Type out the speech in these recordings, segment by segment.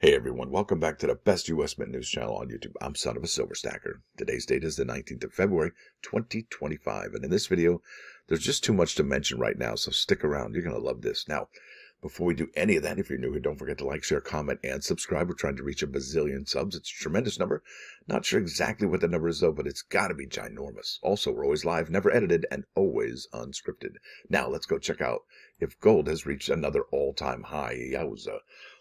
Hey everyone, welcome back to the best U.S. Mint news channel on YouTube. I'm Son of a Silver Stacker. Today's date is the 19th of February, 2025. And in this video, there's just too much to mention right now, so stick around. You're going to love this. Now, before we do any of that, if you're new here, don't forget to like, share, comment, and subscribe. We're trying to reach a bazillion subs. It's a tremendous number. Not sure exactly what the number is, though, but it's got to be ginormous. Also, we're always live, never edited, and always unscripted. Now, let's go check out if gold has reached another all-time high. Yowza.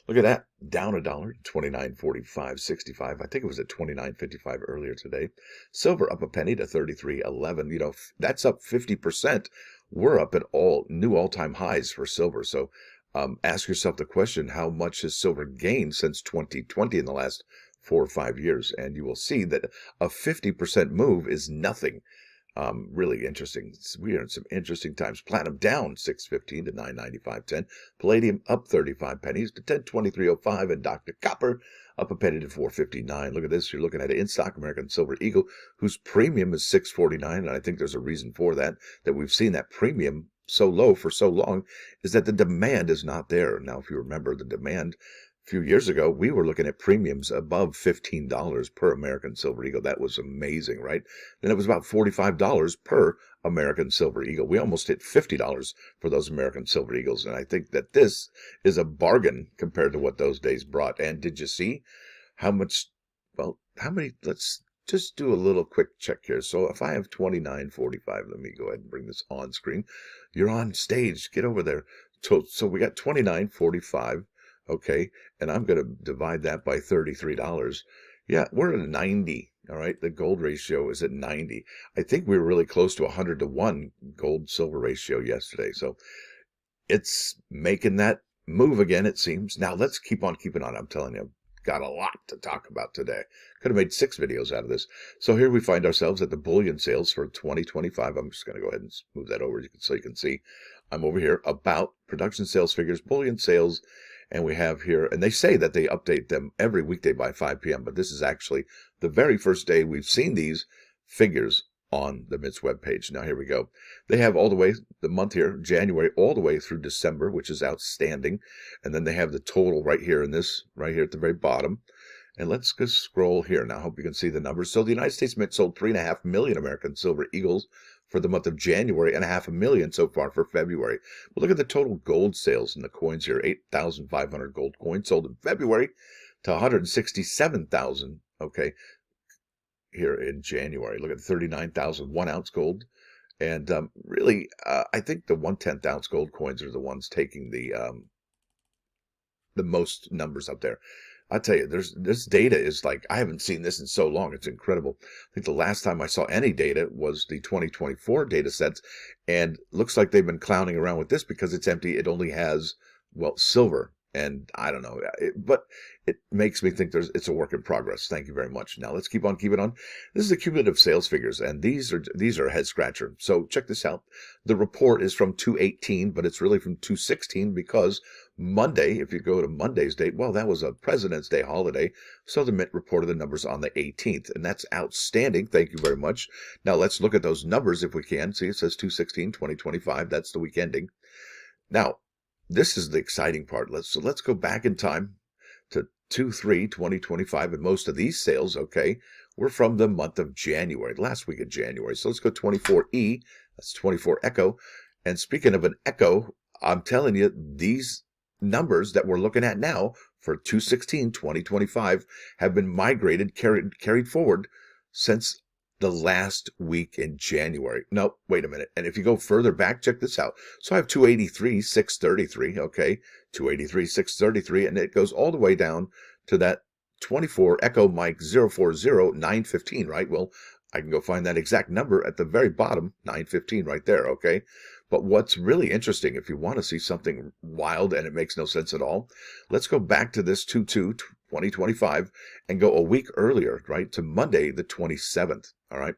Look at that, down $1, 29.45.65. I think it was at 29.55 earlier today. Silver up a penny to 33.11. You know, that's up 50%. We're up at new all-time highs for silver. So ask yourself the question, how much has silver gained since 2020 in the last 4 or 5 years? And you will see that a 50% move is nothing. Really interesting. We are in some interesting times. Platinum down 6.15 to 9.95.10. Palladium up 35 pennies to 10.23.05. And Dr. Copper up a penny to 4.59. Look at this. You're looking at an in-stock American Silver Eagle, whose premium is 6.49. And I think there's a reason for that we've seen that premium so low for so long, is that the demand is not there. Now, if you remember the demand, a few years ago, we were looking at premiums above $15 per American Silver Eagle. That was amazing, right? Then it was about $45 per American Silver Eagle. We almost hit $50 for those American Silver Eagles. And I think that this is a bargain compared to what those days brought. And did you see how much, well, how many, let's just do a little quick check here. So if I have 29.45, let me go ahead and bring this on screen. You're on stage. Get over there. So we got 29.45. Okay, and I'm going to divide that by $33. Yeah, we're at 90, all right? The gold ratio is at 90. I think we were really close to 100 to 1 gold-silver ratio yesterday. So it's making that move again, it seems. Now, let's keep on keeping on. I'm telling you, I've got a lot to talk about today. Could have made 6 videos out of this. So here we find ourselves at the bullion sales for 2025. I'm just going to go ahead and move that over so you can see. I'm over here about production sales figures, bullion sales. And we have here, and they say that they update them every weekday by 5 p.m., but this is actually the very first day we've seen these figures on the Mint's webpage. Now, here we go. They have all the way, the month here, January, all the way through December, which is outstanding. And then they have the total right here in this, right here at the very bottom. And let's just scroll here. Now, I hope you can see the numbers. So the United States Mint sold 3.5 million American Silver Eagles for the month of January and 500,000 so far for February. But look at the total gold sales in the coins here. 8,500 gold coins sold in February to 167,000, okay, here in January. Look at 39,000 1-ounce gold. And really, I think the 1/10 ounce gold coins are the ones taking the most numbers up there. I tell you, this data is like, I haven't seen this in so long. It's incredible. I think the last time I saw any data was the 2024 data sets, and looks like they've been clowning around with this because it's empty. It only has, well, silver. And I don't know, but it makes me think it's a work in progress. Thank you very much. Now let's keep on keeping on. This is the cumulative sales figures, and these are a head scratcher. So check this out. The report is from 2/18, but it's really from 2/16 because Monday, if you go to Monday's date, well, that was a President's Day holiday. So the Mint reported the numbers on the 18th, and that's outstanding. Thank you very much. Now let's look at those numbers if we can. See, it says 2/16/2025. That's the week ending. Now, this is the exciting part. Let's go back in time to 2/3/2025, and most of these sales, okay, were from the month of January, last week of January. So let's go 24E, that's 24 Echo. And speaking of an Echo, I'm telling you, these numbers that we're looking at now for 2/16/2025 have been migrated, carried forward since the last week in January. No, wait a minute. And if you go further back, check this out. So I have 283,633, okay? 283,633, and it goes all the way down to that 24 Echo Mike 040,915, right? Well, I can go find that exact number at the very bottom, 915 right there, okay? But what's really interesting, if you want to see something wild and it makes no sense at all, let's go back to this 2/2/2025 and go a week earlier, right, to Monday the 27th, all right?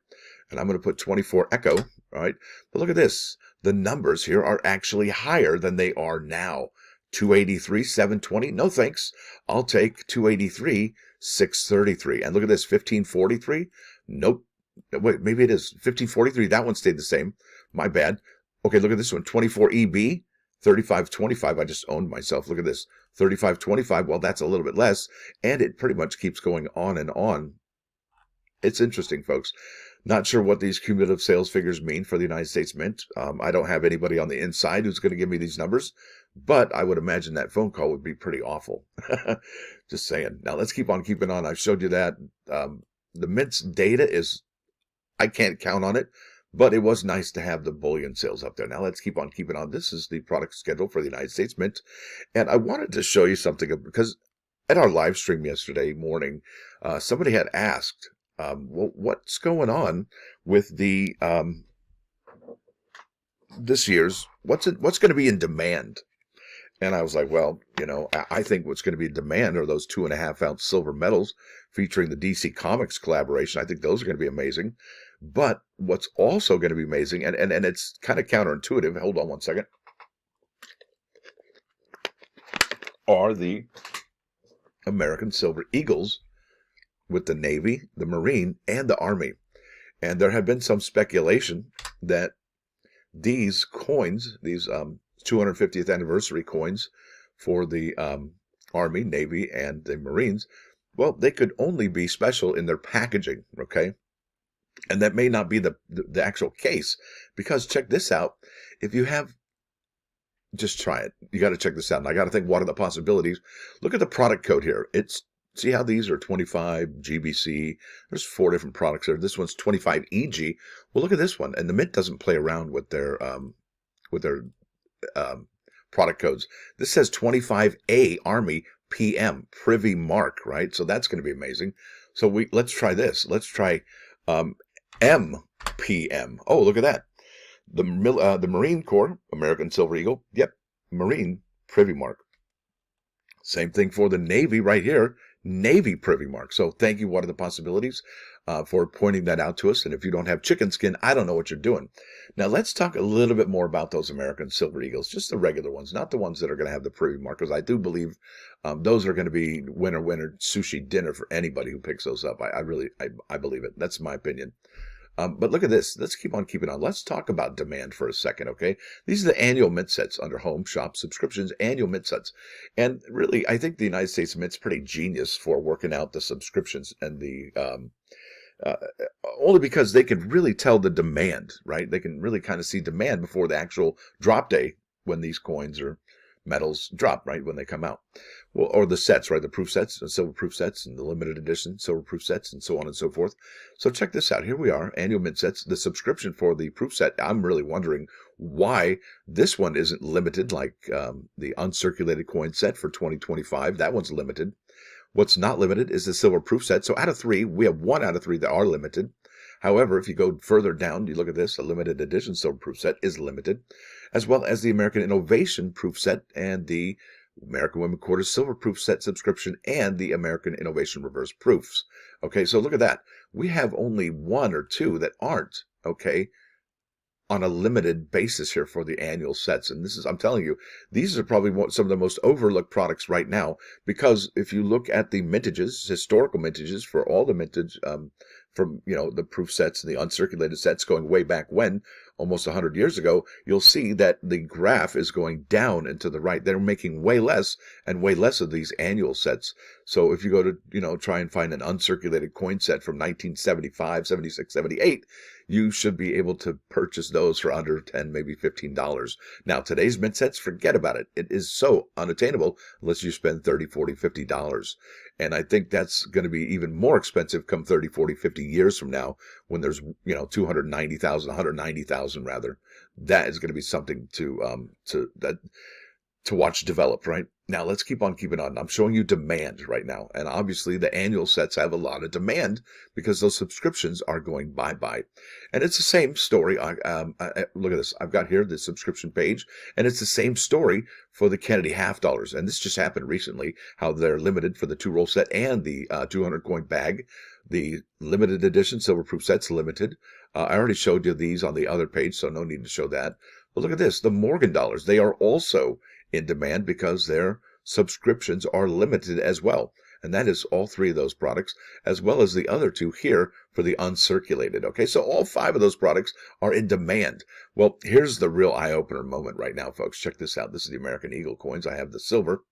And I'm going to put 24 Echo, all right? But look at this. The numbers here are actually higher than they are now. 283,720, no thanks. I'll take 283,633. And look at this, 1543. Nope. Wait, maybe it is 1543. That one stayed the same. My bad. Okay, look at this one, 24 EB, 3525. I just owned myself. Look at this, 35.25, well, that's a little bit less, and it pretty much keeps going on and on. It's interesting, folks. Not sure what these cumulative sales figures mean for the United States Mint. I don't have anybody on the inside who's going to give me these numbers, but I would imagine that phone call would be pretty awful. Just saying. Now, let's keep on keeping on. I've showed you that. The Mint's data is, I can't count on it, but it was nice to have the bullion sales up there. Now, let's keep on keeping on. This is the product schedule for the United States Mint, and I wanted to show you something because at our live stream yesterday morning, somebody had asked, well, what's going on with the this year's what's going to be in demand? And I was like, well, you know, I think what's going to be in demand are those 2.5-ounce silver medals featuring the DC Comics collaboration. I think those are going to be amazing. But what's also going to be amazing, and it's kind of counterintuitive. Hold on one second. Are the American Silver Eagles with the Navy, the Marine, and the Army. And there have been some speculation that these coins, these 250th anniversary coins for the Army, Navy, and the Marines, well, they could only be special in their packaging, okay? And that may not be the actual case, because check this out. If you have, just try it. You got to check this out. And I got to think, what are the possibilities? Look at the product code here. See how these are 25 GBC. There's 4 different products there. This one's 25 EG. Well, look at this one. And the Mint doesn't play around with their product codes. This says 25A Army PM Privy Mark, right? So that's going to be amazing. So let's try this. Let's try MPM. Oh, look at that. The Marine Corps American Silver Eagle. Yep, Marine Privy Mark. Same thing for the Navy right here. Navy Privy Mark. So thank you. What are the possibilities for pointing that out to us? And if you don't have chicken skin, I don't know what you're doing. Now let's talk a little bit more about those American Silver Eagles, just the regular ones, not the ones that are going to have the Privy Mark, because I do believe those are going to be winner sushi dinner for anybody who picks those up. I believe it. That's my opinion. But look at this. Let's keep on keeping on. Let's talk about demand for a second, okay? These are the annual mint sets under home, shop, subscriptions, annual mint sets. And really, I think the United States Mint's pretty genius for working out the subscriptions and the only because they can really tell the demand, right? They can really kind of see demand before the actual drop day when these coins or metals drop, right, when they come out. Well, or the sets, right, the proof sets, the silver proof sets, and the limited edition silver proof sets, and so on and so forth. So check this out. Here we are, annual mint sets. The subscription for the proof set, I'm really wondering why this one isn't limited like the uncirculated coin set for 2025. That one's limited. What's not limited is the silver proof set. So out of 3, we have 1 out of 3 that are limited. However, if you go further down, you look at this, a limited edition silver proof set is limited, as well as the American Innovation proof set and the American Women Quarter silver proof set subscription and the American Innovation reverse proofs. Okay, so look at that. We have only 1 or 2 that aren't, okay, on a limited basis here for the annual sets. And this is, I'm telling you, these are probably some of the most overlooked products right now, because if you look at the mintages, historical mintages for all the mintage, from, you know, the proof sets and the uncirculated sets going way back when, almost 100 years ago, you'll see that the graph is going down and to the right. They're making way less and way less of these annual sets. So if you go to, you know, try and find an uncirculated coin set from 1975, 76, 78, you should be able to purchase those for under $10, maybe $15. Now, today's mint sets, forget about it. It is so unattainable unless you spend $30, $40, $50. And I think that's going to be even more expensive come 30, 40, 50 years from now when there's, you know, 290,000, 190,000 rather. That is going to be something to watch develop, right? Now, let's keep on keeping on. I'm showing you demand right now. And obviously, the annual sets have a lot of demand because those subscriptions are going bye-bye. And it's the same story. Look at this. I've got here the subscription page, and it's the same story for the Kennedy half dollars. And this just happened recently, how they're limited for the 2-roll set and the 200-coin bag. The limited edition silver proof set's limited. I already showed you these on the other page, so no need to show that. But look at this. The Morgan dollars, they are also in demand because their subscriptions are limited as well. And that is all 3 of those products, as well as the other 2 here for the uncirculated. Okay, so all 5 of those products are in demand. Well, here's the real eye-opener moment right now, folks. Check this out. This is the American Eagle coins. I have the silver.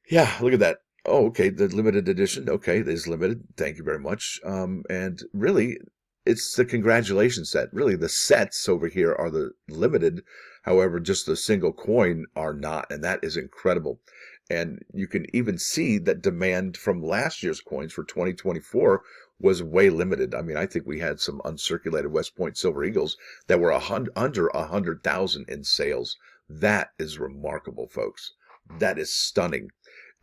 Yeah, look at that. Oh, okay, the limited edition. Okay, it is limited. Thank you very much. And really, it's the congratulations set. Really, the sets over here are the limited. However, just the single coin are not, and that is incredible. And you can even see that demand from last year's coins for 2024 was way limited. I mean, I think we had some uncirculated West Point Silver Eagles that were under 100,000 in sales. That is remarkable, folks. That is stunning.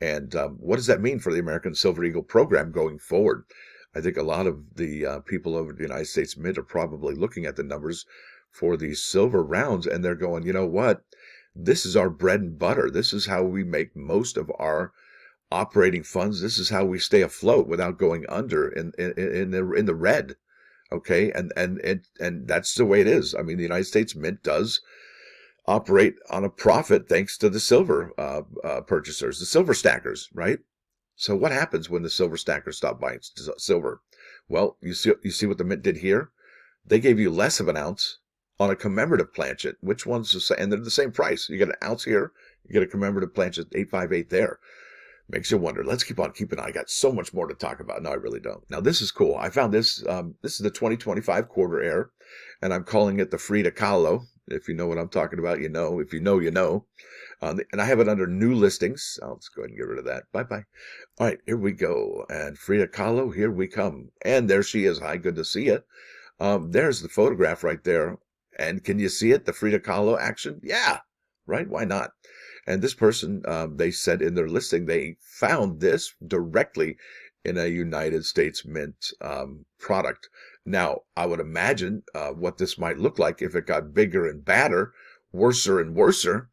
And what does that mean for the American Silver Eagle program going forward? I think a lot of the people over the United States Mint are probably looking at the numbers for these silver rounds, and they're going, you know what? This is our bread and butter. This is how we make most of our operating funds. This is how we stay afloat without going under in the red. Okay, and that's the way it is. I mean, the United States Mint does operate on a profit thanks to the silver purchasers, the silver stackers, right? So what happens when the silver stackers stop buying silver? Well, you see what the Mint did here? They gave you less of an ounce on a commemorative planchet. Which one's the same? And they're the same price. You get an ounce here, you get a commemorative planchet 858 there. Makes you wonder. Let's keep on keeping on. I got so much more to talk about. No, I really don't. Now, this is cool. I found this. This is the 2025 quarter air, and I'm calling it the Frida Kahlo. If you know what I'm talking about, you know. If you know, you know. And I have it under new listings. Let's go ahead and get rid of that. Bye-bye. All right, here we go. And Frida Kahlo, here we come. And there she is. Hi, good to see you. There's the photograph right there. And can you see it? The Frida Kahlo action? Yeah, right? Why not? And this person, they said in their listing, they found this directly in a United States Mint product. Now, I would imagine what this might look like if it got bigger and badder, worser and worser.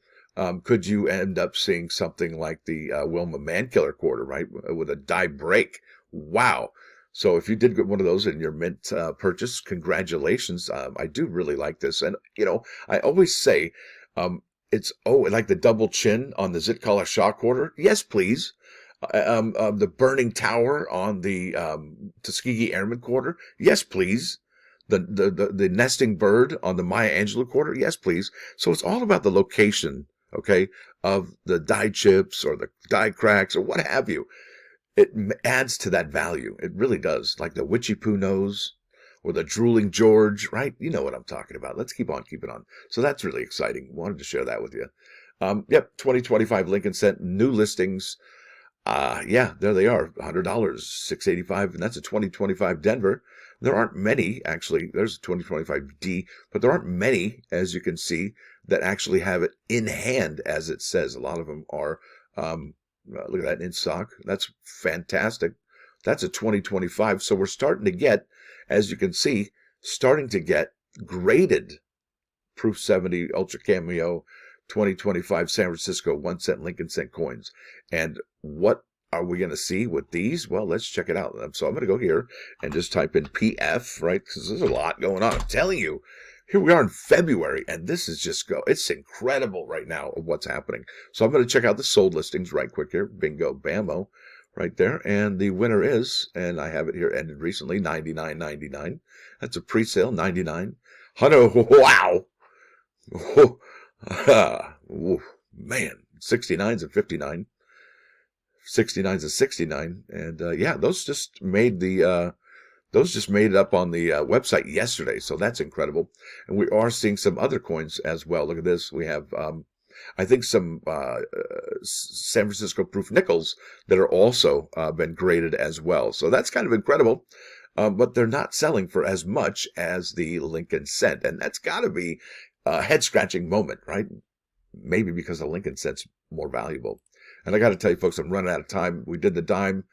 Could you end up seeing something like the Wilma Mankiller quarter, right, with a die break? Wow. So if you did get one of those in your Mint purchase, congratulations. I do really like this. And, you know, I always say, it's, like the double chin on the Zitkala Shah quarter? Yes, please. The burning tower on the Tuskegee Airman quarter? Yes, please. The nesting bird on the Maya Angelou quarter? Yes, please. So it's all about the location, okay, of the die chips or the die cracks or what have you. It adds to that value. It really does. Like the Witchy Poo Nose or the Drooling George, right? You know what I'm talking about. Let's keep on keeping on. So that's really exciting. Wanted to share that with you. Yep, 2025 Lincoln Cent, new listings. Yeah, there they are, $100, $685, and that's a 2025 Denver. There aren't many, actually. There's a 2025 D, but there aren't many, as you can see, that actually have it in hand, as it says. A lot of them are, look at that, in stock. That's fantastic. That's a 2025. So we're starting to get, as you can see, starting to get graded Proof 70 Ultra Cameo 2025 San Francisco 1 cent Lincoln Cent coins. And what are we going to see with these? Well, let's check it out. So I'm going to go here and just type in PF, right? Because there's a lot going on. I'm telling you, here we are in February, and this is it's incredible right now of what's happening. So I'm going to check out the sold listings right quick here. Bingo, bammo, right there. And the winner is, and I have it here, ended recently, $99.99. That's a pre-sale, $99. Wow. Man, 69's at 59. 69's at 69. And yeah, those just made it up on the website yesterday. So that's incredible. And we are seeing some other coins as well. Look at this. We have, I think, some San Francisco proof nickels that are also been graded as well. So that's kind of incredible. But they're not selling for as much as the Lincoln Cent. And that's got to be a head-scratching moment, right? Maybe because the Lincoln Cent's more valuable. And I got to tell you, folks, I'm running out of time. We did the dime,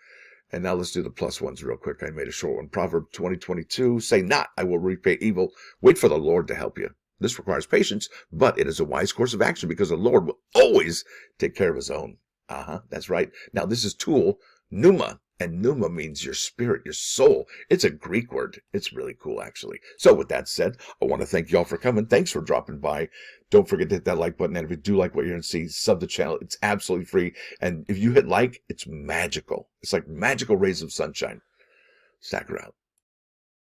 and now let's do the plus ones real quick. I made a short one. Proverb 20:22, say not, I will repay evil. Wait for the Lord to help you. This requires patience, but it is a wise course of action because the Lord will always take care of his own. That's right. Now, this is tool, pneuma. And pneuma means your spirit, your soul. It's a Greek word. It's really cool, actually. So with that said, I want to thank y'all for coming. Thanks for dropping by. Don't forget to hit that like button. And if you do like what you're going to see, sub the channel. It's absolutely free. And if you hit like, it's magical. It's like magical rays of sunshine. Stacker out.